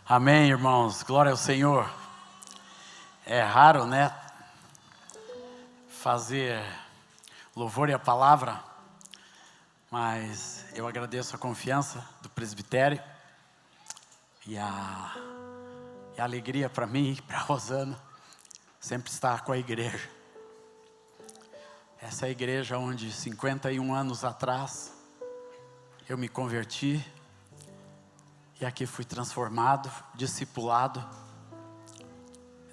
Amém, irmãos. Glória ao Senhor. É raro, né? Fazer louvor e a palavra, mas eu agradeço a confiança do presbitério e a alegria para mim e para a Rosana sempre estar com a igreja. Essa é a igreja onde 51 anos atrás eu me converti e aqui fui transformado, discipulado.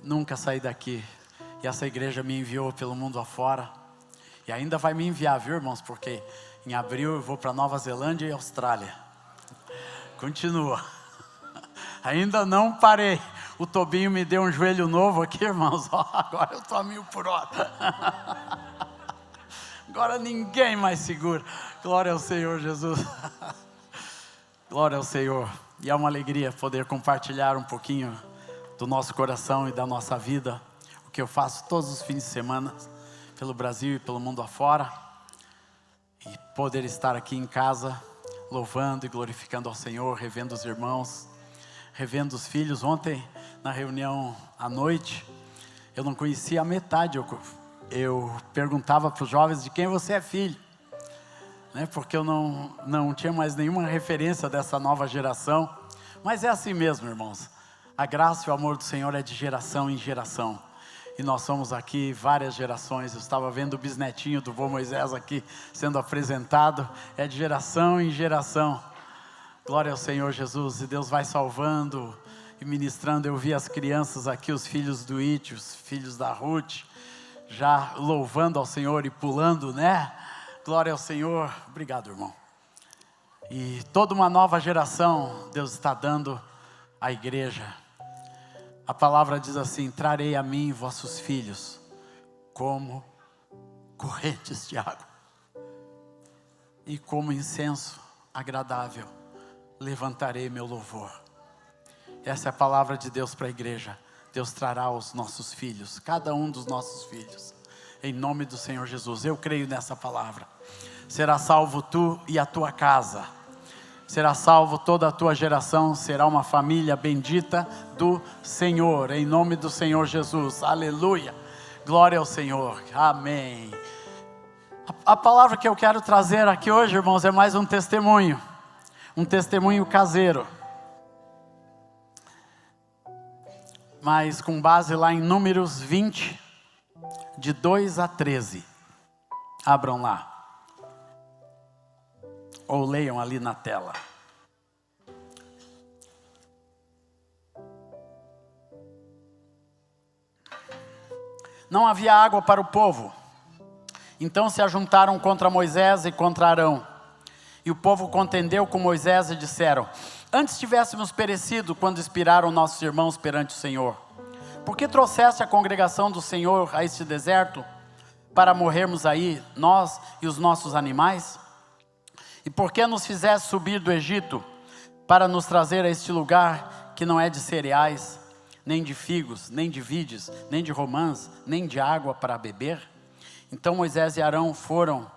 Nunca saí daqui. E essa igreja me enviou pelo mundo afora. E ainda vai me enviar, viu, irmãos? Porque em abril eu vou para Nova Zelândia e Austrália. Continua. Ainda não parei. O Tobinho me deu um joelho novo aqui, irmãos. Agora eu estou a 1000 por hora. Agora ninguém mais segura. Glória ao Senhor Jesus. Glória ao Senhor. E é uma alegria poder compartilhar um pouquinho do nosso coração e da nossa vida, o que eu faço todos os fins de semana, pelo Brasil e pelo mundo afora, e poder estar aqui em casa, louvando e glorificando ao Senhor, revendo os irmãos, revendo os filhos. Ontem, na reunião à noite, eu não conhecia a metade, eu perguntava para os jovens de quem você é filho, né? Porque eu não tinha mais nenhuma referência dessa nova geração, mas é assim mesmo, irmãos. A graça e o amor do Senhor é de geração em geração. E nós somos aqui várias gerações. Eu estava vendo o bisnetinho do vô Moisés aqui sendo apresentado. É de geração em geração. Glória ao Senhor Jesus. E Deus vai salvando e ministrando. Eu vi as crianças aqui, os filhos do Ítio, os filhos da Ruth, já louvando ao Senhor e pulando, né? Glória ao Senhor. Obrigado, irmão. E toda uma nova geração Deus está dando à igreja. A palavra diz assim: trarei a mim vossos filhos como correntes de água, e como incenso agradável levantarei meu louvor. Essa é a palavra de Deus para a igreja. Deus trará os nossos filhos, cada um dos nossos filhos, em nome do Senhor Jesus. Eu creio nessa palavra. Será salvo tu e a tua casa. Será salvo toda a tua geração, será uma família bendita do Senhor, em nome do Senhor Jesus, aleluia, glória ao Senhor, amém. A palavra que eu quero trazer aqui hoje, irmãos, é mais um testemunho caseiro, mas com base lá em Números 20, de 2 a 13, abram lá. Ou leiam ali na tela. Não havia água para o povo. Então se ajuntaram contra Moisés e contra Arão. E o povo contendeu com Moisés e disseram: antes tivéssemos perecido quando expiraram nossos irmãos perante o Senhor. Por que trouxeste a congregação do Senhor a este deserto, para morrermos aí, nós e os nossos animais? E por que nos fizeste subir do Egito, para nos trazer a este lugar que não é de cereais, nem de figos, nem de vides, nem de romãs, nem de água para beber? Então Moisés e Arão foram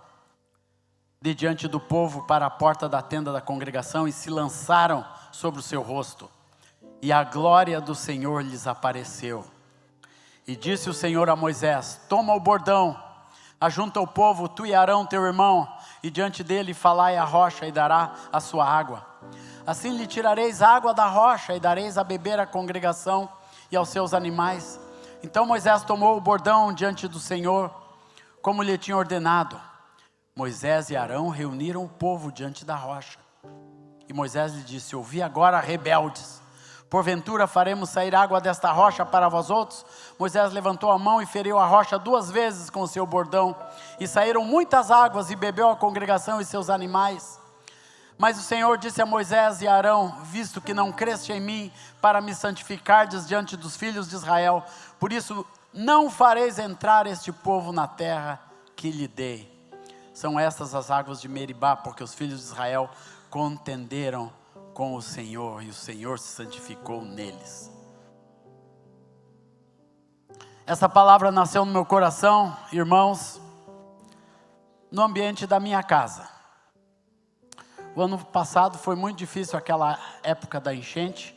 de diante do povo para a porta da tenda da congregação e se lançaram sobre o seu rosto. E a glória do Senhor lhes apareceu. E disse o Senhor a Moisés: toma o bordão, ajunta o povo, tu e Arão teu irmão, e diante dele falai a rocha e dará a sua água. Assim lhe tirareis água da rocha e dareis a beber à congregação e aos seus animais. Então Moisés tomou o bordão diante do Senhor, como lhe tinha ordenado. Moisés e Arão reuniram o povo diante da rocha. E Moisés lhe disse: ouvi agora, rebeldes, porventura faremos sair água desta rocha para vós outros? Moisés levantou a mão e feriu a rocha 2 vezes com o seu bordão, e saíram muitas águas, e bebeu a congregação e seus animais. Mas o Senhor disse a Moisés e a Arão: visto que não creste em mim para me santificardes diante dos filhos de Israel, por isso não fareis entrar este povo na terra que lhe dei. São estas as águas de Meribá, porque os filhos de Israel contenderam com o Senhor, e o Senhor se santificou neles. Essa palavra nasceu no meu coração, irmãos, no ambiente da minha casa. O ano passado foi muito difícil, aquela época da enchente.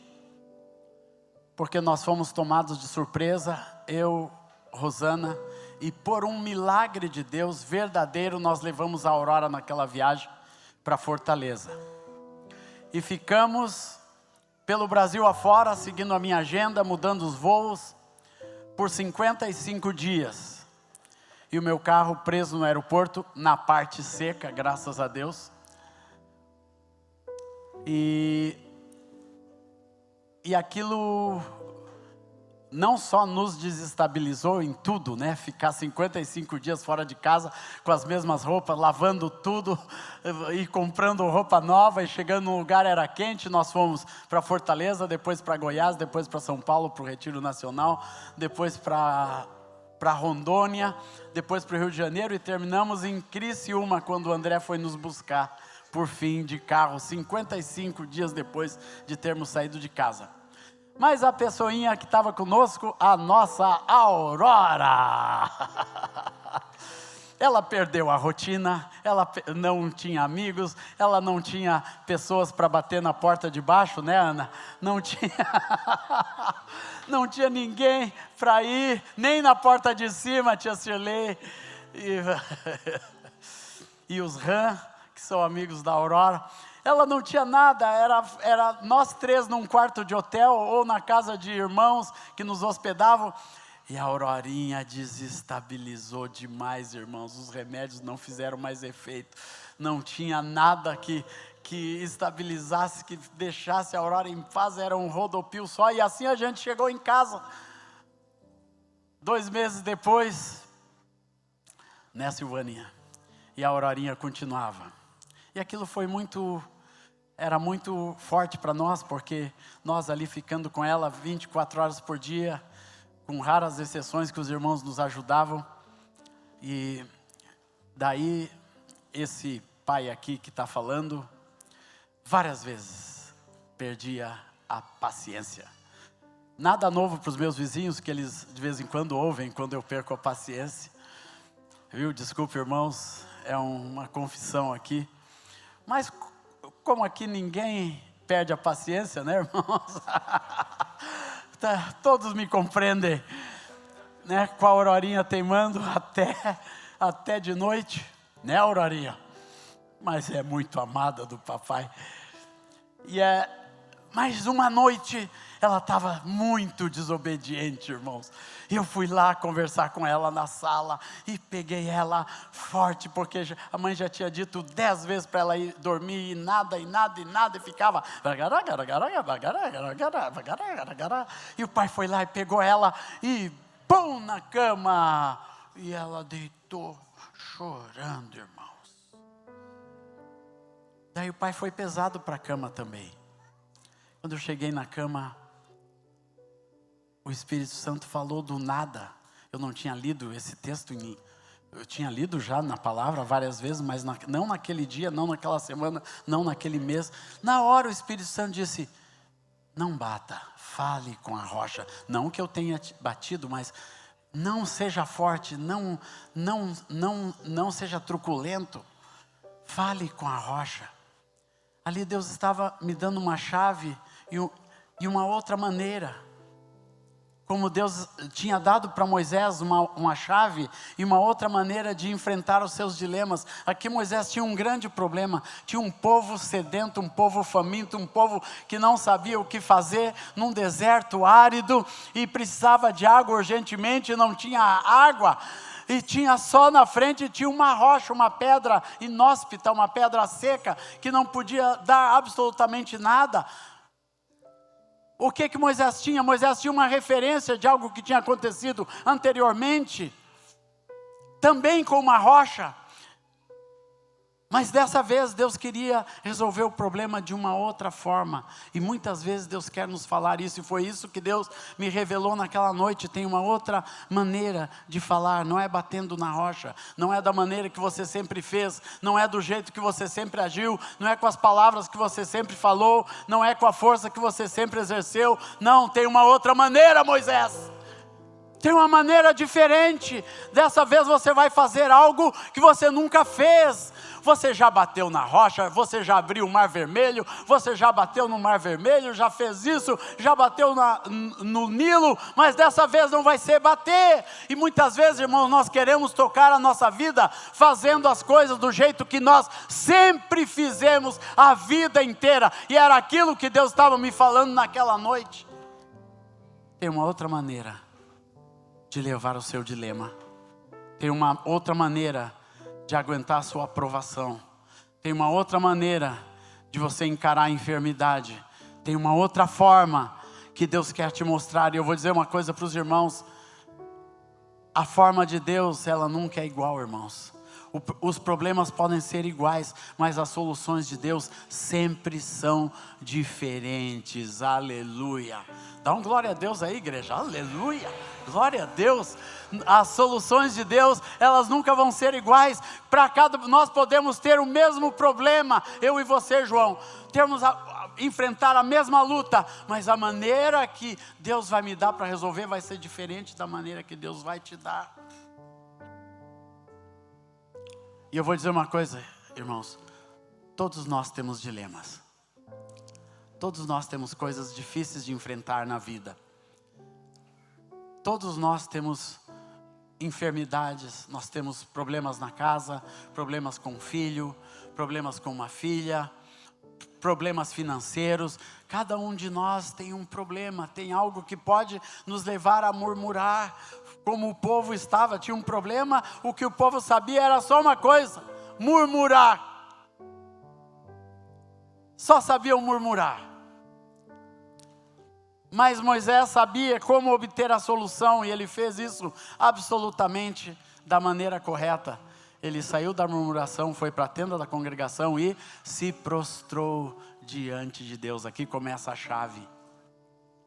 porque nós fomos tomados de surpresa, eu, Rosana, e por um milagre de Deus verdadeiro, nós levamos a Aurora naquela viagem para Fortaleza. E ficamos pelo Brasil afora, seguindo a minha agenda, mudando os voos, por 55 dias. E o meu carro preso no aeroporto, na parte seca, graças a Deus. E aquilo não só nos desestabilizou em tudo, né? Ficar 55 dias fora de casa, com as mesmas roupas, lavando tudo, e comprando roupa nova, e chegando num lugar era quente. Nós fomos para Fortaleza, depois para Goiás, depois para São Paulo, para o Retiro Nacional, depois para Rondônia, depois para o Rio de Janeiro, e terminamos em Criciúma, quando o André foi nos buscar, por fim, de carro, 55 dias depois de termos saído de casa. Mas a pessoinha que estava conosco, a nossa Aurora, ela perdeu a rotina, ela não tinha amigos, ela não tinha pessoas para bater na porta de baixo, né, Ana? Não tinha ninguém para ir, nem na porta de cima, tia Shirley e os Ram, que são amigos da Aurora. Ela não tinha nada, era nós três num quarto de hotel ou na casa de irmãos que nos hospedavam. E a Aurorinha desestabilizou demais, irmãos. Os remédios não fizeram mais efeito. Não tinha nada que estabilizasse, que deixasse a Aurora em paz. Era um rodopio só. E assim a gente chegou em casa. 2 meses depois, né, Silvaninha? E a Aurorinha continuava. E aquilo era muito forte para nós, porque nós ali ficando com ela 24 horas por dia, com raras exceções que os irmãos nos ajudavam. E daí, esse pai aqui que está falando, várias vezes perdia a paciência. Nada novo para os meus vizinhos, que eles de vez em quando ouvem quando eu perco a paciência. Viu? Desculpe, irmãos, é uma confissão aqui. Mas como aqui ninguém perde a paciência, né, irmãos? Todos me compreendem, né? Com a Aurorinha teimando até de noite, né, Aurorinha? Mas é muito amada do papai. Mas uma noite ela estava muito desobediente, irmãos. Eu fui lá conversar com ela na sala e peguei ela forte, porque a mãe já tinha dito 10 vezes para ela ir dormir, e nada, e ficava. E o pai foi lá e pegou ela e pum, na cama. E ela deitou chorando, irmãos. Daí o pai foi pesado para a cama também. Quando eu cheguei na cama, o Espírito Santo falou do nada. Eu não tinha lido esse texto, eu tinha lido já na palavra várias vezes, mas não naquele dia, não naquela semana, não naquele mês. Na hora o Espírito Santo disse: não bata, fale com a rocha. Não que eu tenha batido, mas não seja forte, não seja truculento. Fale com a rocha. Ali Deus estava me dando uma chave e uma outra maneira. Como Deus tinha dado para Moisés uma chave e uma outra maneira de enfrentar os seus dilemas. Aqui Moisés tinha um grande problema. Tinha um povo sedento, um povo faminto, um povo que não sabia o que fazer num deserto árido e precisava de água urgentemente, não tinha água. E tinha só na frente, tinha uma rocha, uma pedra inóspita, uma pedra seca, que não podia dar absolutamente nada. O que Moisés tinha? Moisés tinha uma referência de algo que tinha acontecido anteriormente, também com uma rocha. Mas dessa vez Deus queria resolver o problema de uma outra forma. E muitas vezes Deus quer nos falar isso. E foi isso que Deus me revelou naquela noite. Tem uma outra maneira de falar. Não é batendo na rocha. Não é da maneira que você sempre fez. Não é do jeito que você sempre agiu. Não é com as palavras que você sempre falou. Não é com a força que você sempre exerceu. Não, tem uma outra maneira, Moisés. Tem uma maneira diferente. Dessa vez você vai fazer algo que você nunca fez. Você já bateu na rocha, você já abriu o mar vermelho, você já bateu no mar vermelho, já fez isso, já bateu no Nilo, mas dessa vez não vai ser bater. E muitas vezes, irmãos, nós queremos tocar a nossa vida fazendo as coisas do jeito que nós sempre fizemos a vida inteira, e era aquilo que Deus estava me falando naquela noite. Tem uma outra maneira de levar o seu dilema. Tem uma outra maneira de aguentar a sua aprovação. Tem uma outra maneira de você encarar a enfermidade. Tem uma outra forma que Deus quer te mostrar. E eu vou dizer uma coisa para os irmãos. A forma de Deus, ela nunca é igual, irmãos. Os problemas podem ser iguais, mas as soluções de Deus sempre são diferentes. Aleluia. Dá um glória a Deus aí, igreja. Aleluia. Glória a Deus. As soluções de Deus, elas nunca vão ser iguais. Nós podemos ter o mesmo problema, eu e você, João. Enfrentar a mesma luta, mas a maneira que Deus vai me dar para resolver vai ser diferente da maneira que Deus vai te dar. E eu vou dizer uma coisa, irmãos. Todos nós temos dilemas. Todos nós temos coisas difíceis de enfrentar na vida. Todos nós temos enfermidades, nós temos problemas na casa, problemas com o filho, problemas com uma filha, problemas financeiros. Cada um de nós tem um problema, tem algo que pode nos levar a murmurar. Como o povo tinha um problema, o que o povo sabia era só uma coisa: murmurar. Só sabiam murmurar. Mas Moisés sabia como obter a solução, e ele fez isso absolutamente da maneira correta. Ele saiu da murmuração, foi para a tenda da congregação e se prostrou diante de Deus. Aqui começa a chave.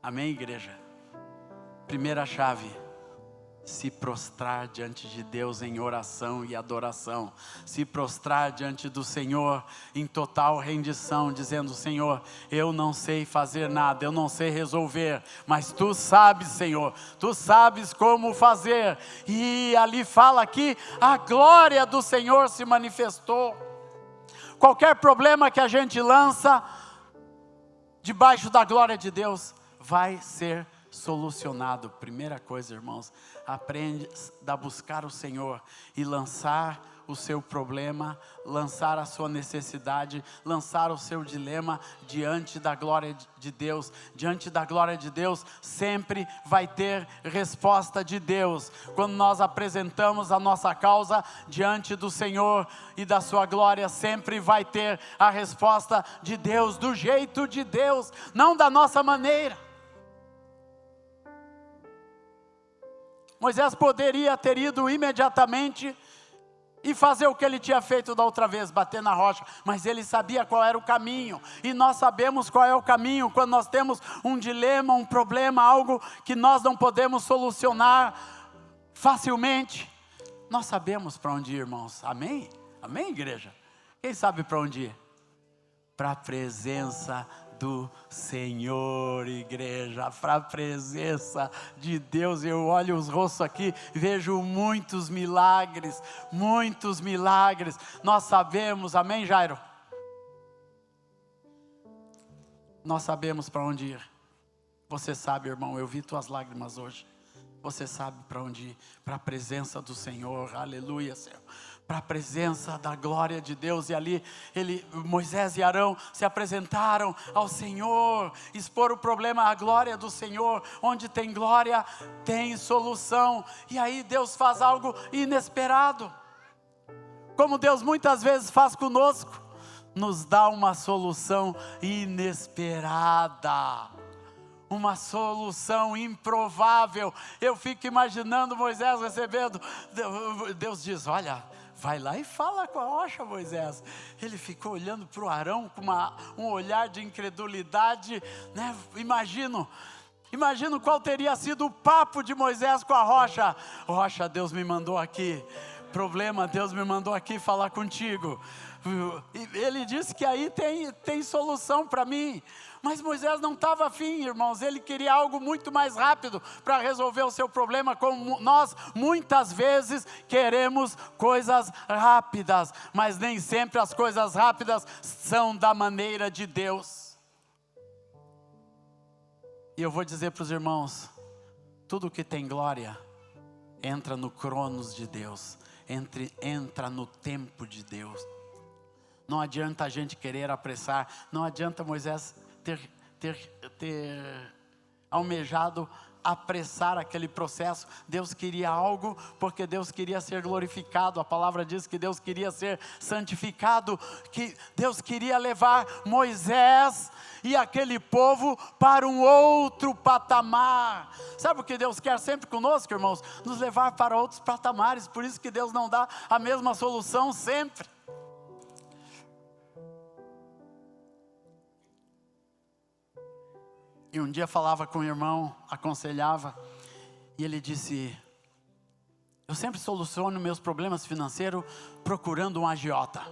Amém, igreja? Primeira chave: se prostrar diante de Deus em oração e adoração. Se prostrar diante do Senhor em total rendição, dizendo: Senhor, eu não sei fazer nada, eu não sei resolver, mas Tu sabes, Senhor, Tu sabes como fazer. E ali fala que a glória do Senhor se manifestou. Qualquer problema que a gente lança debaixo da glória de Deus vai ser solucionado. Primeira coisa, irmãos, aprende a buscar o Senhor e lançar o seu problema, lançar a sua necessidade, lançar o seu dilema diante da glória de Deus. Diante da glória de Deus sempre vai ter resposta de Deus. Quando nós apresentamos a nossa causa diante do Senhor e da sua glória, sempre vai ter a resposta de Deus, do jeito de Deus, não da nossa maneira. Moisés poderia ter ido imediatamente e fazer o que ele tinha feito da outra vez, bater na rocha, mas ele sabia qual era o caminho, e nós sabemos qual é o caminho. Quando nós temos um dilema, um problema, algo que nós não podemos solucionar facilmente, nós sabemos para onde ir, irmãos. Amém? Amém, igreja? Quem sabe para onde ir? Para a presença do Senhor, igreja, para a presença de Deus. Eu olho os rostos aqui, vejo muitos milagres, muitos milagres. Nós sabemos, amém, Jairo? Nós sabemos para onde ir. Você sabe, irmão, eu vi tuas lágrimas hoje. Você sabe para onde ir? Para a presença do Senhor, aleluia, Senhor. Para a presença da glória de Deus. E ali Moisés e Arão se apresentaram ao Senhor, expor o problema à glória do Senhor. Onde tem glória, tem solução. E aí Deus faz algo inesperado, como Deus muitas vezes faz conosco, nos dá uma solução inesperada, uma solução improvável. Eu fico imaginando Moisés recebendo. Deus diz: olha, vai lá e fala com a rocha, Moisés. Ele ficou olhando para o Arão com um olhar de incredulidade, né? Imagino qual teria sido o papo de Moisés com a rocha. Rocha, Deus me mandou aqui. Problema, Deus me mandou aqui falar contigo. Ele disse que aí tem solução para mim. Mas Moisés não estava afim, irmãos. Ele queria algo muito mais rápido para resolver o seu problema, como nós muitas vezes queremos coisas rápidas, mas nem sempre as coisas rápidas são da maneira de Deus. E eu vou dizer para os irmãos, tudo que tem glória entra no cronos de Deus, entra no tempo de Deus. Não adianta a gente querer apressar, não adianta Moisés ter almejado apressar aquele processo. Deus queria algo, porque Deus queria ser glorificado. A palavra diz que Deus queria ser santificado, que Deus queria levar Moisés e aquele povo para um outro patamar. Sabe o que Deus quer sempre conosco, irmãos? Nos levar para outros patamares. Por isso que Deus não dá a mesma solução sempre. E um dia falava com o irmão, aconselhava, e ele disse: eu sempre soluciono meus problemas financeiros procurando um agiota.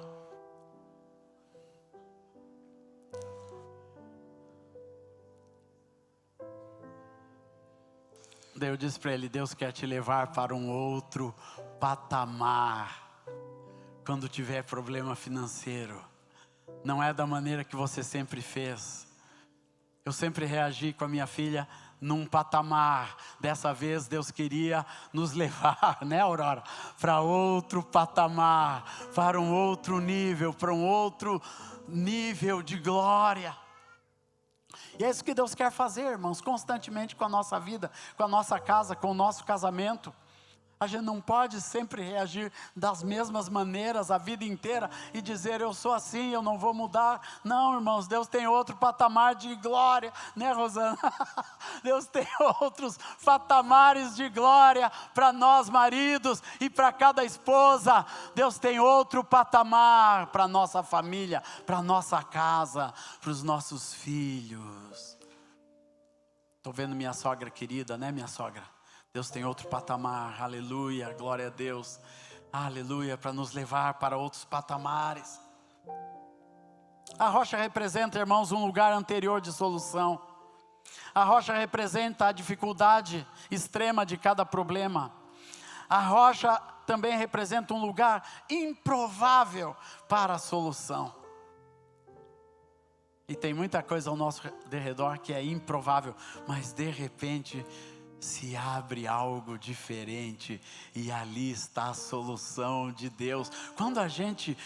Daí eu disse para ele: Deus quer te levar para um outro patamar. Quando tiver problema financeiro, não é da maneira que você sempre fez. Eu sempre reagi com a minha filha num patamar. Dessa vez Deus queria nos levar, né, Aurora? Para outro patamar, para um outro nível, para um outro nível de glória. E é isso que Deus quer fazer, irmãos, constantemente com a nossa vida, com a nossa casa, com o nosso casamento. A gente não pode sempre reagir das mesmas maneiras a vida inteira e dizer: eu sou assim, eu não vou mudar. Não, irmãos, Deus tem outro patamar de glória, né, Rosana? Deus tem outros patamares de glória para nós maridos e para cada esposa. Deus tem outro patamar para a nossa família, para a nossa casa, para os nossos filhos. Estou vendo minha sogra querida, né, minha sogra? Deus tem outro patamar, aleluia, glória a Deus, aleluia, para nos levar para outros patamares. A rocha representa, irmãos, um lugar anterior de solução. A rocha representa a dificuldade extrema de cada problema. A rocha também representa um lugar improvável para a solução. E tem muita coisa ao nosso derredor que é improvável, mas de repente se abre algo diferente e ali está a solução de Deus. Quando a gente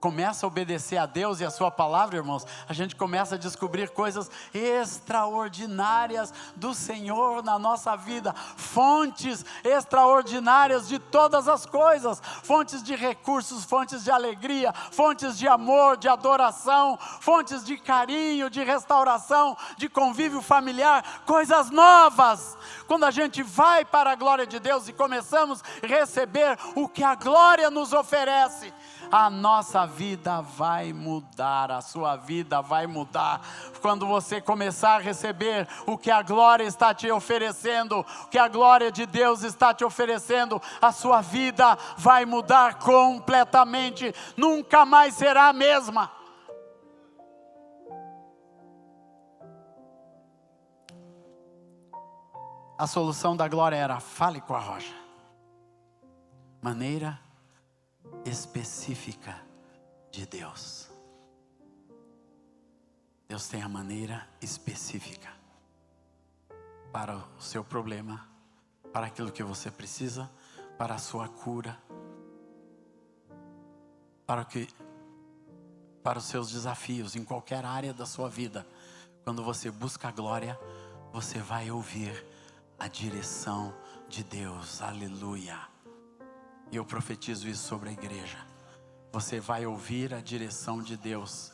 começa a obedecer a Deus e a sua palavra, irmãos, a gente começa a descobrir coisas extraordinárias do Senhor na nossa vida, fontes extraordinárias de todas as coisas, fontes de recursos, fontes de alegria, fontes de amor, de adoração, fontes de carinho, de restauração, de convívio familiar, coisas novas. Quando a gente vai para a glória de Deus e começamos a receber o que a glória nos oferece, a nossa vida vai mudar, a sua vida vai mudar. Quando você começar a receber o que a glória está te oferecendo, o que a glória de Deus está te oferecendo, a sua vida vai mudar completamente, nunca mais será a mesma. A solução da glória era: fale com a rocha. Maneira específica de Deus. Deus tem a maneira específica para o seu problema, para aquilo que você precisa, para a sua cura, para os seus desafios em qualquer área da sua vida. Quando você busca a glória, você vai ouvir a direção de Deus. Aleluia. E eu profetizo isso sobre a igreja. Você vai ouvir a direção de Deus.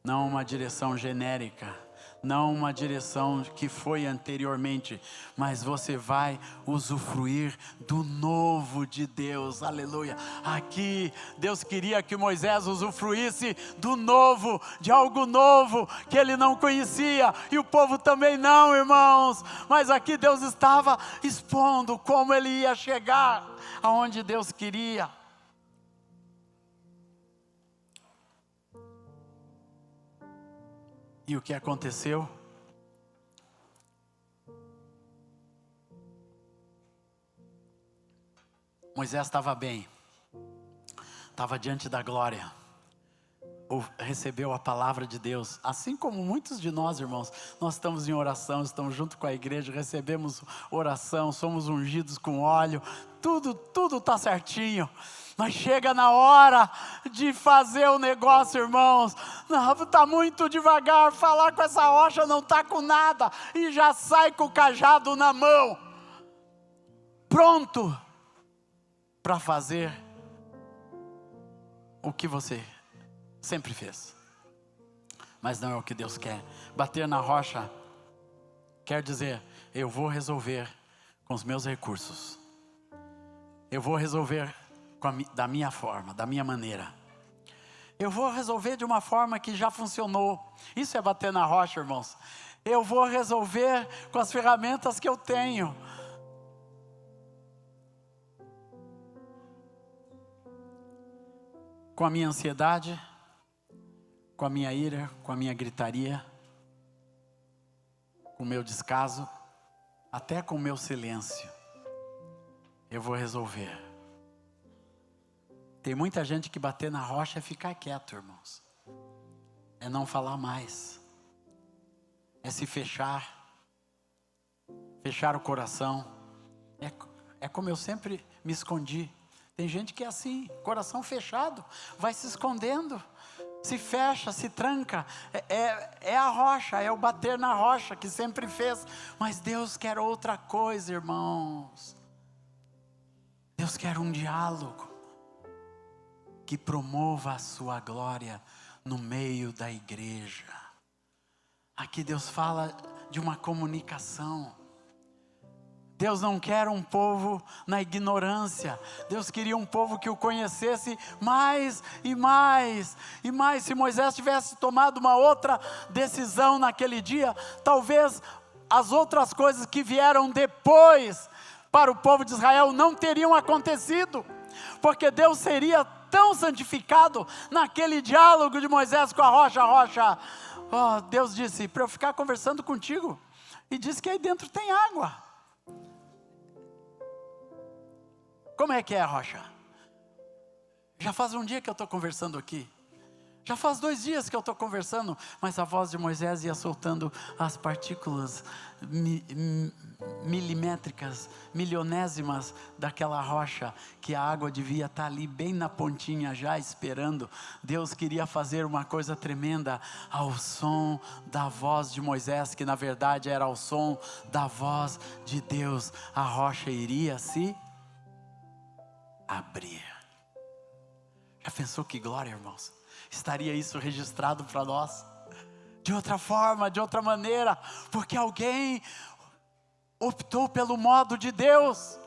Não uma direção genérica, não uma direção que foi anteriormente, mas você vai usufruir do novo de Deus. Aleluia. Aqui Deus queria que Moisés usufruísse do novo, de algo novo que ele não conhecia, e o povo também não, irmãos. Mas aqui Deus estava expondo como ele ia chegar aonde Deus queria. E o que aconteceu? Moisés estava bem, estava diante da glória, recebeu a palavra de Deus, assim como muitos de nós, irmãos. Nós estamos em oração, estamos junto com a igreja, recebemos oração, somos ungidos com óleo, tudo está certinho. Mas chega na hora de fazer o negócio, irmãos, está muito devagar, falar com essa rocha não está com nada, e já sai com o cajado na mão, pronto para fazer o que você sempre fez. Mas não é o que Deus quer. Bater na rocha quer dizer, eu vou resolver com os meus recursos, eu vou resolver da minha forma, da minha maneira, eu vou resolver de uma forma que já funcionou. Isso é bater na rocha, irmãos. Eu vou resolver com as ferramentas que eu tenho. Com a minha ansiedade, com a minha ira, com a minha gritaria, com o meu descaso, até com o meu silêncio, eu vou resolver. Tem muita gente que bater na rocha é ficar quieto, irmãos. É não falar mais. É se fechar o coração. É como eu sempre me escondi. Tem gente que é assim, coração fechado, vai se escondendo, se fecha, se tranca. É a rocha, é o bater na rocha que sempre fez. Mas Deus quer outra coisa, irmãos. Deus quer um diálogo que promova a sua glória no meio da igreja. Aqui Deus fala de uma comunicação. Deus não quer um povo na ignorância. Deus queria um povo que o conhecesse mais e mais e mais. Se Moisés tivesse tomado uma outra decisão naquele dia, talvez as outras coisas que vieram depois para o povo de Israel não teriam acontecido, porque Deus seria tão santificado naquele diálogo de Moisés com a rocha. Deus disse, para eu ficar conversando contigo, e disse que aí dentro tem água. Como é que é a rocha? Já faz um dia que eu estou conversando aqui. Já faz 2 dias que eu estou conversando. Mas a voz de Moisés ia soltando as partículas milimétricas, milionésimas daquela rocha. Que a água devia estar ali bem na pontinha já esperando. Deus queria fazer uma coisa tremenda ao som da voz de Moisés. Que na verdade era o som da voz de Deus. A rocha iria se abrir. Já pensou que glória, irmãos? Estaria isso registrado para nós? De outra forma, de outra maneira, porque alguém optou pelo modo de Deus.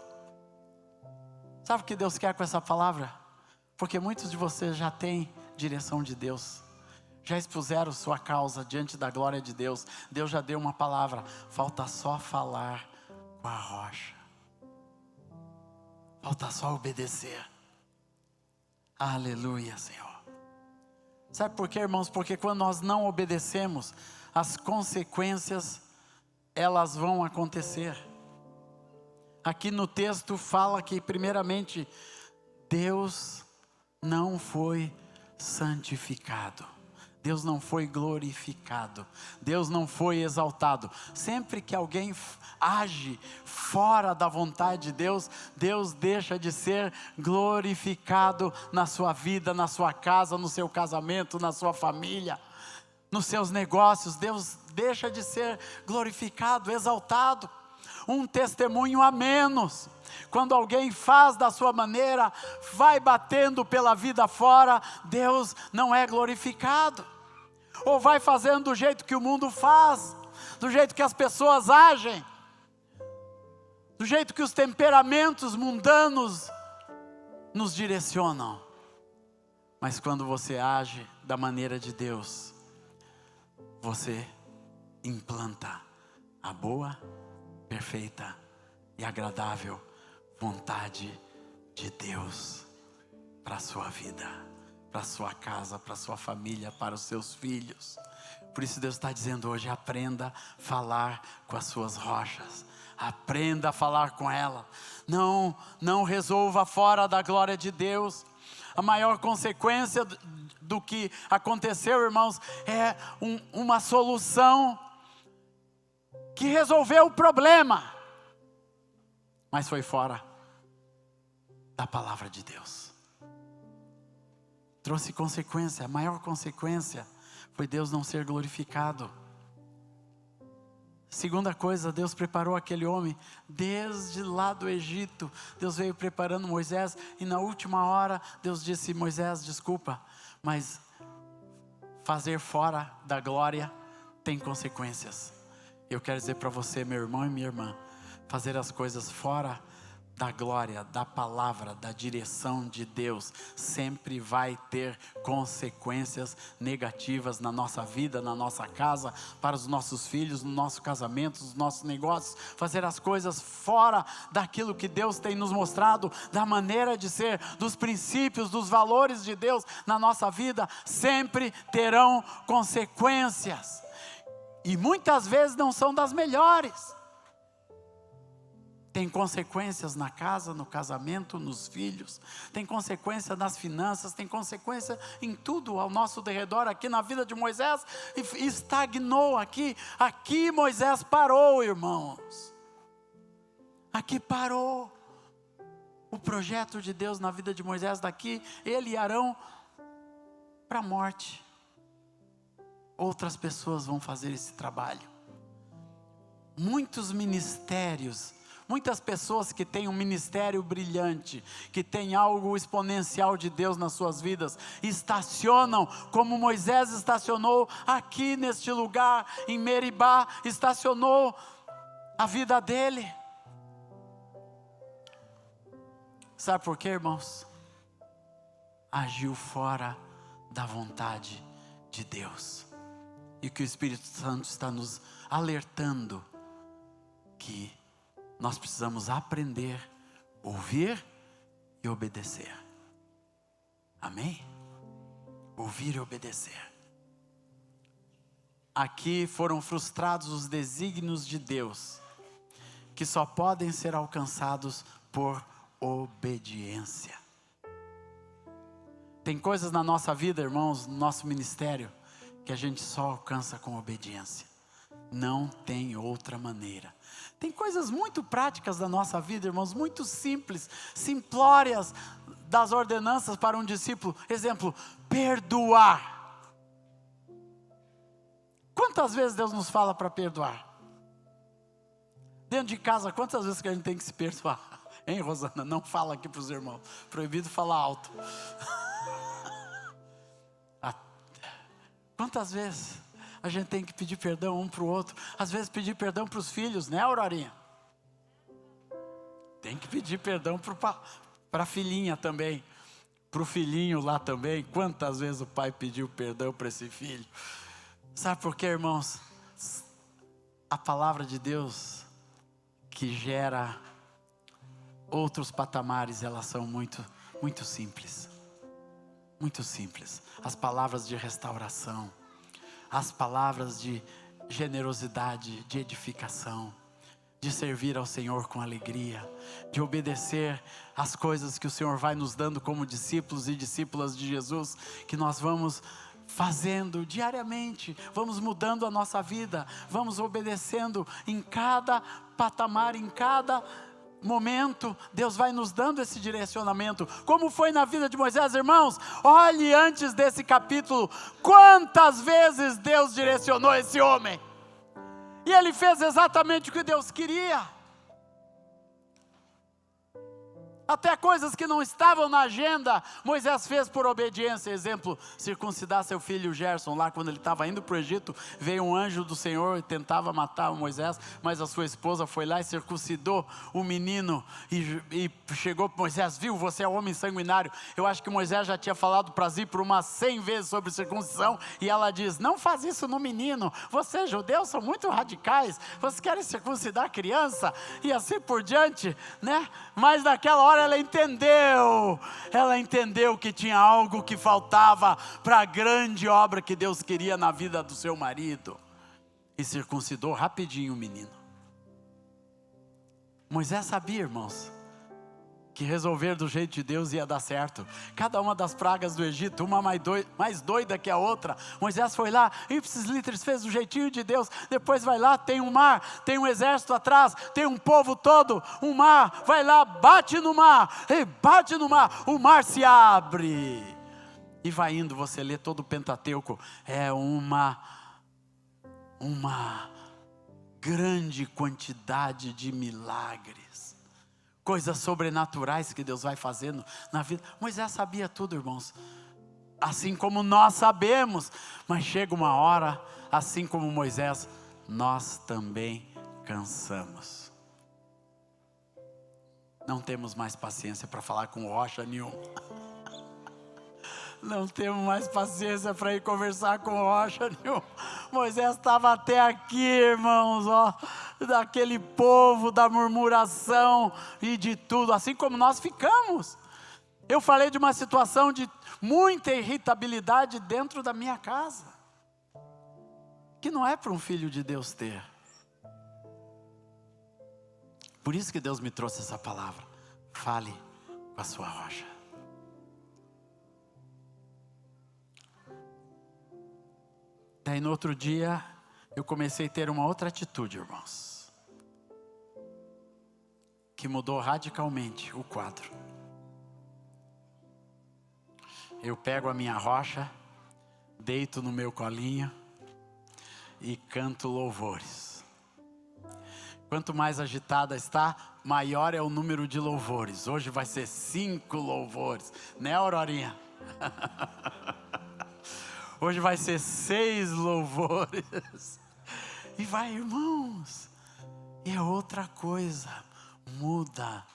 Sabe o que Deus quer com essa palavra? Porque muitos de vocês já têm direção de Deus, já expuseram sua causa diante da glória de Deus. Deus já deu uma palavra, falta só falar com a rocha. Falta só obedecer. Aleluia, Senhor. Sabe por quê, irmãos? Porque quando nós não obedecemos, as consequências, elas vão acontecer. Aqui no texto fala que primeiramente, Deus não foi santificado. Deus não foi glorificado, Deus não foi exaltado. Sempre que alguém age fora da vontade de Deus, Deus deixa de ser glorificado na sua vida, na sua casa, no seu casamento, na sua família, nos seus negócios. Deus deixa de ser glorificado, exaltado. Um testemunho a menos. Quando alguém faz da sua maneira, vai batendo pela vida fora, Deus não é glorificado. Ou vai fazendo do jeito que o mundo faz, do jeito que as pessoas agem, do jeito que os temperamentos mundanos nos direcionam. Mas quando você age da maneira de Deus, você implanta a boa, perfeita e agradável vontade de Deus para a sua vida, para a sua casa, para a sua família, para os seus filhos. Por isso Deus está dizendo hoje: aprenda a falar com as suas rochas. Aprenda a falar com ela. Não resolva fora da glória de Deus. A maior consequência do que aconteceu, irmãos, é uma solução que resolveu o problema, mas foi fora da palavra de Deus. Trouxe consequência. A maior consequência foi Deus não ser glorificado. Segunda coisa, Deus preparou aquele homem desde lá do Egito. Deus veio preparando Moisés, e na última hora Deus disse: Moisés, desculpa, mas fazer fora da glória tem consequências. Eu quero dizer para você, meu irmão e minha irmã, fazer as coisas fora da glória, da palavra, da direção de Deus, sempre vai ter consequências negativas na nossa vida, na nossa casa, para os nossos filhos, no nosso casamento, nos nossos negócios. Fazer as coisas fora daquilo que Deus tem nos mostrado, da maneira de ser, dos princípios, dos valores de Deus na nossa vida, sempre terão consequências, e muitas vezes não são das melhores. Tem consequências na casa, no casamento, nos filhos. Tem consequência nas finanças. Tem consequência em tudo ao nosso derredor. Aqui na vida de Moisés, estagnou aqui. Aqui Moisés parou, irmãos. Aqui parou. O projeto de Deus na vida de Moisés, daqui, ele e Arão, para a morte. Outras pessoas vão fazer esse trabalho. Muitos ministérios, muitas pessoas que têm um ministério brilhante, que têm algo exponencial de Deus nas suas vidas, estacionam, como Moisés estacionou aqui neste lugar, em Meribá, estacionou a vida dele. Sabe por quê, irmãos? Agiu fora da vontade de Deus. E que o Espírito Santo está nos alertando que nós precisamos aprender, ouvir e obedecer. Amém? Ouvir e obedecer. Aqui foram frustrados os desígnios de Deus, que só podem ser alcançados por obediência. Tem coisas na nossa vida, irmãos, no nosso ministério, que a gente só alcança com obediência. Não tem outra maneira. Tem coisas muito práticas da nossa vida, irmãos, muito simples, simplórias, das ordenanças para um discípulo. Exemplo, perdoar. Quantas vezes Deus nos fala para perdoar? Dentro de casa, quantas vezes que a gente tem que se perdoar? Hein, Rosana? Não fala aqui para os irmãos. Proibido falar alto. Quantas vezes a gente tem que pedir perdão um para o outro? Às vezes pedir perdão para os filhos, né, Aurorinha? Tem que pedir perdão para a filhinha também, para o filhinho lá também. Quantas vezes o pai pediu perdão para esse filho? Sabe por quê, irmãos? A palavra de Deus, que gera outros patamares, elas são muito, muito simples. Muito simples. As palavras de restauração, as palavras de generosidade, de edificação, de servir ao Senhor com alegria, de obedecer às coisas que o Senhor vai nos dando como discípulos e discípulas de Jesus, que nós vamos fazendo diariamente, vamos mudando a nossa vida, vamos obedecendo em cada patamar, em cada momento. Deus vai nos dando esse direcionamento, como foi na vida de Moisés, irmãos. Olhe antes desse capítulo, quantas vezes Deus direcionou esse homem, e ele fez exatamente o que Deus queria. Até coisas que não estavam na agenda, Moisés fez por obediência. Exemplo, circuncidar seu filho Gerson. Lá quando ele estava indo para o Egito, veio um anjo do Senhor e tentava matar o Moisés, mas a sua esposa foi lá e circuncidou o menino. E chegou para Moisés: viu, você é homem sanguinário. Eu acho que Moisés já tinha falado para Zípora umas 100 vezes sobre circuncisão, e ela diz: não faz isso no menino, vocês judeus são muito radicais, vocês querem circuncidar a criança, e assim por diante, né? Mas naquela hora agora ela entendeu que tinha algo que faltava para a grande obra que Deus queria na vida do seu marido. E circuncidou rapidinho o menino. Moisés sabia, irmãos, que resolver do jeito de Deus ia dar certo. Cada uma das pragas do Egito, uma mais doida que a outra. Moisés foi lá, ipsis literis, fez do jeitinho de Deus. Depois vai lá, tem um mar, tem um exército atrás, tem um povo todo, um mar, vai lá, bate no mar, o mar se abre. E vai indo, você lê todo o Pentateuco, é uma grande quantidade de milagres. Coisas sobrenaturais que Deus vai fazendo na vida. Moisés sabia tudo, irmãos. Assim como nós sabemos. Mas chega uma hora, assim como Moisés, nós também cansamos. Não temos mais paciência para falar com rocha nenhum. Não temos mais paciência para ir conversar com rocha nenhum. Moisés estava até aqui, irmãos, daquele povo, da murmuração e de tudo, assim como nós ficamos. Eu falei de uma situação de muita irritabilidade dentro da minha casa, que não é para um filho de Deus ter. Por isso que Deus me trouxe essa palavra. Fale com a sua rocha. Daí no outro dia, eu comecei a ter uma outra atitude, irmãos, que mudou radicalmente o quadro. Eu pego a minha rocha, deito no meu colinho e canto louvores. Quanto mais agitada está, maior é o número de louvores. Hoje vai ser 5 louvores, né, Aurorinha? Hoje vai ser 6 louvores. E vai, irmãos. E é outra coisa. Muda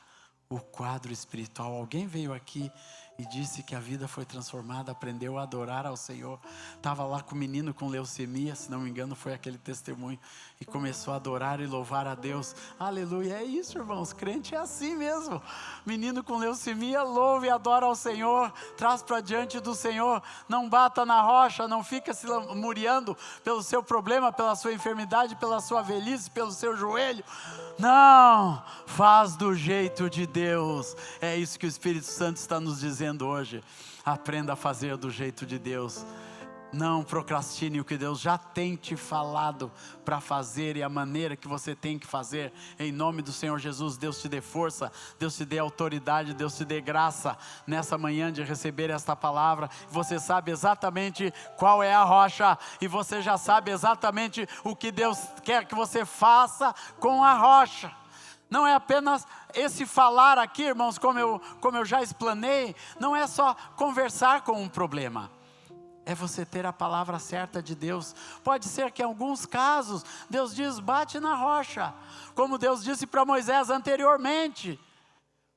o quadro espiritual. Alguém veio aqui e disse que a vida foi transformada, aprendeu a adorar ao Senhor. Estava lá com o menino com leucemia, se não me engano foi aquele testemunho, e começou a adorar e louvar a Deus. Aleluia, é isso, irmãos, crente é assim mesmo. Menino com leucemia, louva e adora ao Senhor, traz para diante do Senhor. Não bata na rocha, não fica se lamuriando pelo seu problema, pela sua enfermidade, pela sua velhice, pelo seu joelho. Não, faz do jeito de Deus. É isso que o Espírito Santo está nos dizendo hoje. Aprenda a fazer do jeito de Deus. Não procrastine o que Deus já tem te falado para fazer e a maneira que você tem que fazer. Em nome do Senhor Jesus, Deus te dê força, Deus te dê autoridade, Deus te dê graça nessa manhã de receber esta palavra. Você sabe exatamente qual é a rocha e você já sabe exatamente o que Deus quer que você faça com a rocha. Não é apenas esse falar aqui, irmãos, como eu já explanei, não é só conversar com um problema. É você ter a palavra certa de Deus. Pode ser que em alguns casos, Deus diz, bate na rocha, como Deus disse para Moisés anteriormente.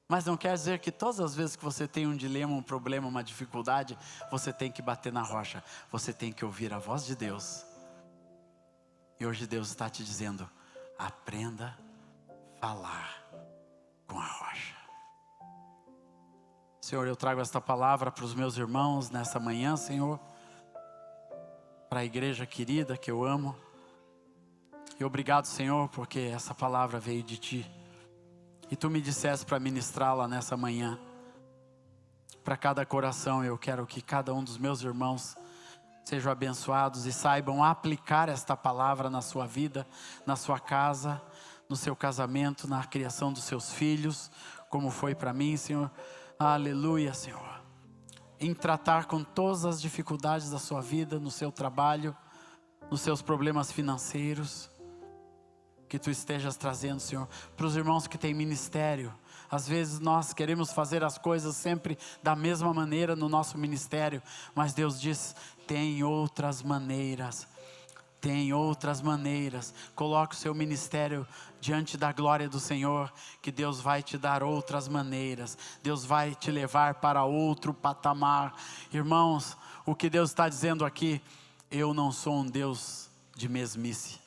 Mas não quer dizer que todas as vezes que você tem um dilema, um problema, uma dificuldade, você tem que bater na rocha. Você tem que ouvir a voz de Deus. E hoje Deus está te dizendo, aprenda a falar com a rocha. Senhor, eu trago esta palavra para os meus irmãos nessa manhã, Senhor, para a igreja querida que eu amo. E obrigado, Senhor, porque essa palavra veio de Ti. E Tu me disseste para ministrá-la nessa manhã. Para cada coração, eu quero que cada um dos meus irmãos sejam abençoados e saibam aplicar esta palavra na sua vida, na sua casa, no seu casamento, na criação dos seus filhos, como foi para mim, Senhor. Aleluia, Senhor. Em tratar com todas as dificuldades da sua vida, no seu trabalho, nos seus problemas financeiros, que Tu estejas trazendo, Senhor, para os irmãos que têm ministério. Às vezes nós queremos fazer as coisas sempre da mesma maneira no nosso ministério, mas Deus diz, tem outras maneiras. Tem outras maneiras. Coloque o seu ministério diante da glória do Senhor, que Deus vai te dar outras maneiras. Deus vai te levar para outro patamar. Irmãos, o que Deus está dizendo aqui, eu não sou um Deus de mesmice.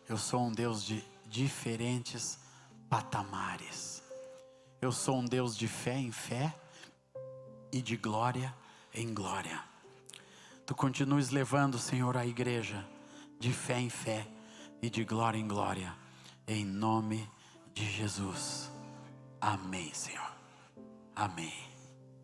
Eu sou um Deus de diferentes patamares. Eu sou um Deus de fé em fé e de glória em glória. Tu continues levando, Senhor, a igreja de fé em fé e de glória em glória, em nome de Jesus. Amém, Senhor. Amém.